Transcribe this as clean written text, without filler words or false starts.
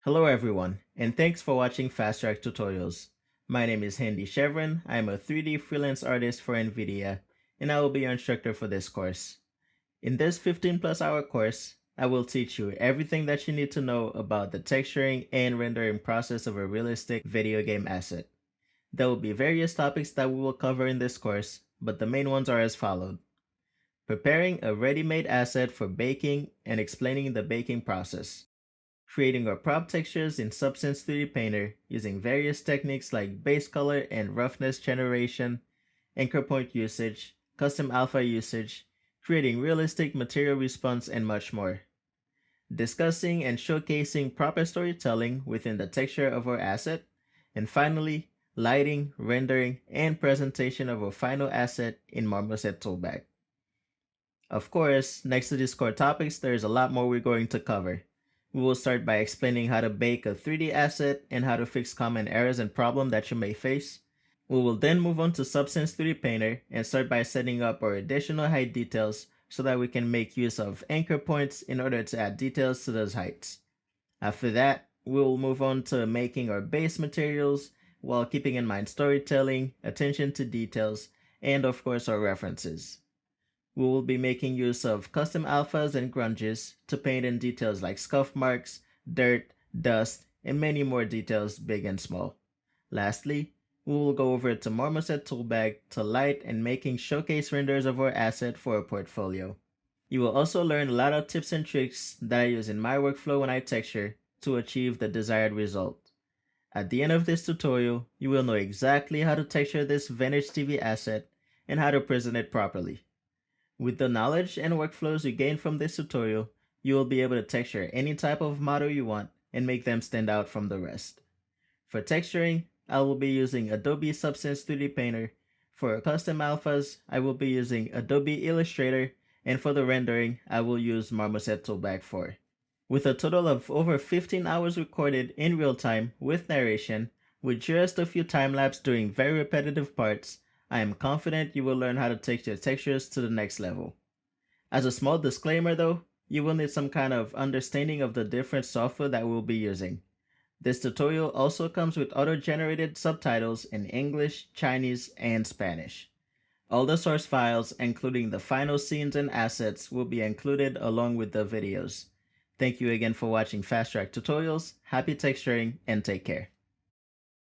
Hello everyone, and thanks for watching Fast Track Tutorials. My name is Handy Chevron. I am a 3D freelance artist for NVIDIA, and I will be your instructor for this course. In this 15 plus hour course, I will teach you everything that you need to know about the texturing and rendering process of a realistic video game asset. There will be various topics that we will cover in this course, but the main ones are as followed. Preparing a ready-made asset for baking and explaining the baking process. Creating our prop textures in Substance 3D Painter using various techniques like base color and roughness generation, anchor point usage, custom alpha usage, creating realistic material response, and much more. Discussing and showcasing proper storytelling within the texture of our asset, and finally, lighting, rendering, and presentation of our final asset in Marmoset Toolbag. Of course, next to these core topics, there is a lot more we're going to cover. We will start by explaining how to bake a 3D asset and how to fix common errors and problems that you may face. We will then move on to Substance 3D Painter and start by setting up our additional height details so that we can make use of anchor points in order to add details to those heights. After that, we will move on to making our base materials while keeping in mind storytelling, attention to details, and of course our references. We will be making use of custom alphas and grunges to paint in details like scuff marks, dirt, dust, and many more details big and small. Lastly, we will go over to Marmoset Toolbag to light and making showcase renders of our asset for a portfolio. You will also learn a lot of tips and tricks that I use in my workflow when I texture to achieve the desired result. At the end of this tutorial, you will know exactly how to texture this vintage TV asset and how to present it properly. With the knowledge and workflows you gain from this tutorial, you will be able to texture any type of model you want and make them stand out from the rest. For texturing, I will be using Adobe Substance 3D Painter. For custom alphas, I will be using Adobe Illustrator, and for the rendering, I will use Marmoset Toolbag 4. With a total of over 15 hours recorded in real time with narration, with just a few time-lapse doing very repetitive parts, I am confident you will learn how to take your textures to the next level. As a small disclaimer though, you will need some kind of understanding of the different software that we'll be using. This tutorial also comes with auto-generated subtitles in English, Chinese, and Spanish. All the source files, including the final scenes and assets, will be included along with the videos. Thank you again for watching Fast Track Tutorials, happy texturing, and take care.